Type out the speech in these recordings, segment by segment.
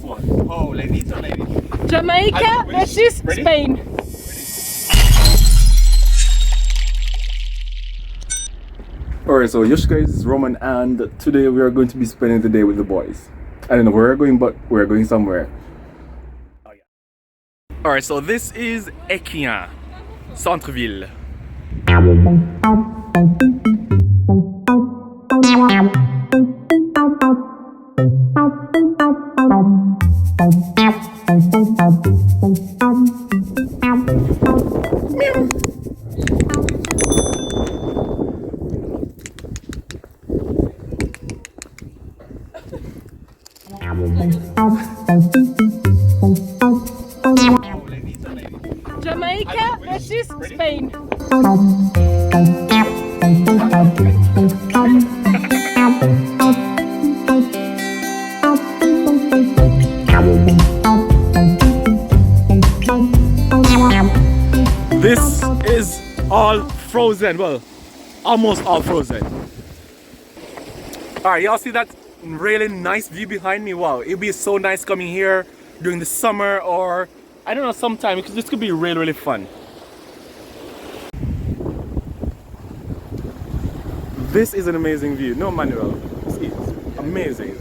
one. Oh, ladies or ladies? Jamaica versus Ready? Spain. Alright, so Yoshka is Roman, and today we are going to be spending the day with the boys. I don't know where we're going, but we're going somewhere. Alright, so this is Equian, Centreville. Jamaica versus Spain. This is all frozen, well, almost all frozen. Alright, y'all see that really nice view behind me? Wow, it'd be so nice coming here during the summer, or I don't know, sometime, because this could be really, really fun. This is an amazing view. No, Manuel, this is amazing.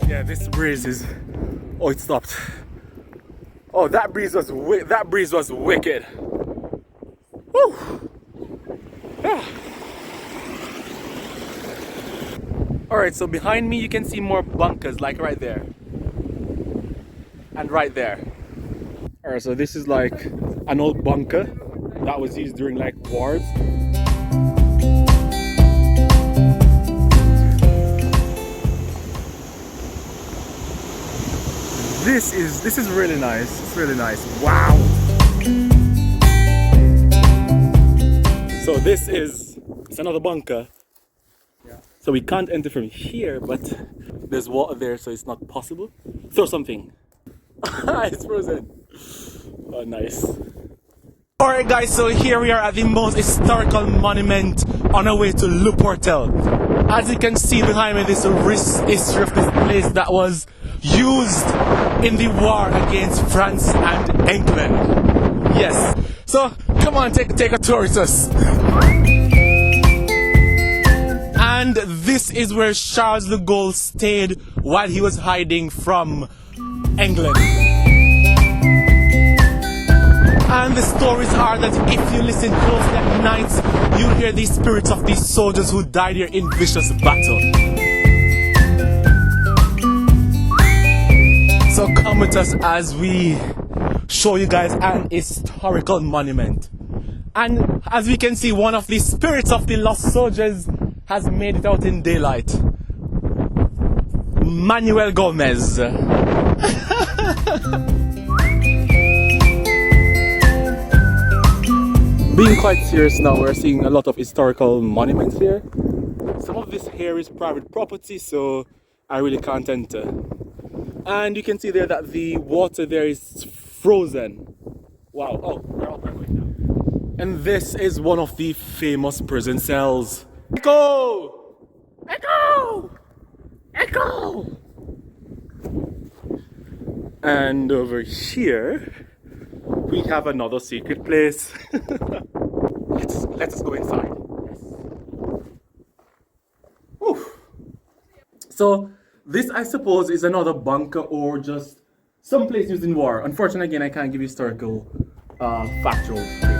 Yeah, this breeze is... Oh, it stopped. Oh, that breeze was wicked. Woo! Yeah. Alright, so behind me you can see more bunkers, like right there. And right there. Alright, so this is like an old bunker that was used during like wars. This is really nice. It's really nice. Wow. So it's another bunker. Yeah. So we can't enter from here, but there's water there, so it's not possible. Throw something. It's frozen. Oh, nice. Alright guys, so here we are at the most historical monument on our way to Le Portel. As you can see behind me, this is history of this place that was used in the war against France and England. Yes. So come on, take a tour with us. And this is where Charles de Gaulle stayed while he was hiding from England. And the stories are that if you listen closely at night, you'll hear the spirits of these soldiers who died here in vicious battle. So come with us as we show you guys an historical monument. And as we can see, one of the spirits of the lost soldiers has made it out in daylight. Manuel Gomez. Being quite serious now, we're seeing a lot of historical monuments here. Some of this here is private property, so I really can't enter. And you can see there that the water there is frozen. Wow, oh, we're all going now. And this is one of the famous prison cells. Echo! Echo! Echo! And over here, we have another secret place. Let us go inside. Yes. Whew. So, this I suppose is another bunker or just some place used in war. Unfortunately, again, I can't give historical factual data.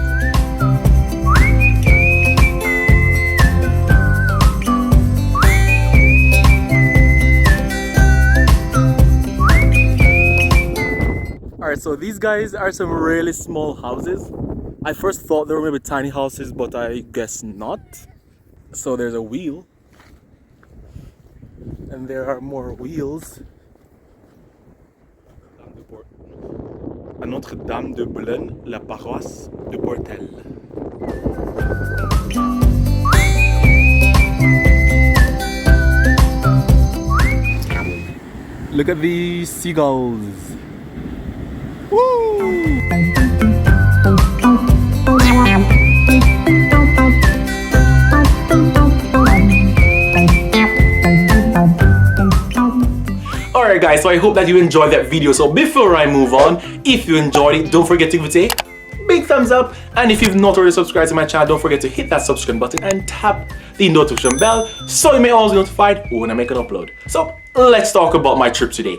Alright, so these guys are some really small houses. I first thought they were maybe tiny houses, but I guess not. So there's a wheel. And there are more wheels. À Notre-Dame de Boulogne, la paroisse de Portel. Look at these seagulls. Woo! guys, so I hope that you enjoyed that video. So before I move on, if you enjoyed it, don't forget to give it a big thumbs up, and if you've not already subscribed to my channel, don't forget to hit that subscribe button and tap the notification bell so you may always be notified when I make an upload. So let's talk about my trip today.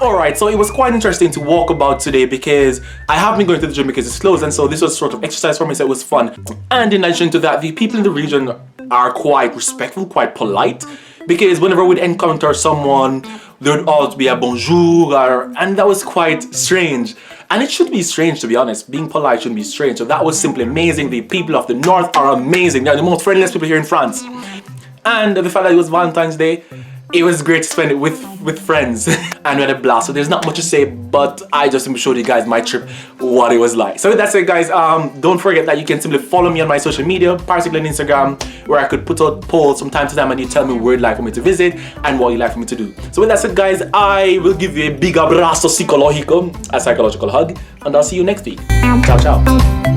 Alright, so it was quite interesting to walk about today because I have been going to the gym because it's closed, and so this was sort of exercise for me, so it was fun. And in addition to that, the people in the region are quite respectful, quite polite, because whenever we'd encounter someone, there would always be a bonjour, and that was quite strange. And it should be strange, to be honest. Being polite shouldn't be strange. So that was simply amazing. The people of the north are amazing. They're the most friendliest people here in France. And the fact that it was Valentine's Day, it was great to spend it with friends. And we had a blast. So there's not much to say, but I just showed you guys my trip, what it was like. So with that said, guys, don't forget that you can simply follow me on my social media, particularly on Instagram, where I could put out polls from time to time and you tell me where you'd like for me to visit and what you'd like for me to do. So with that said, guys, I will give you a big abrazo psicológico, a psychological hug, and I'll see you next week. Ciao, ciao.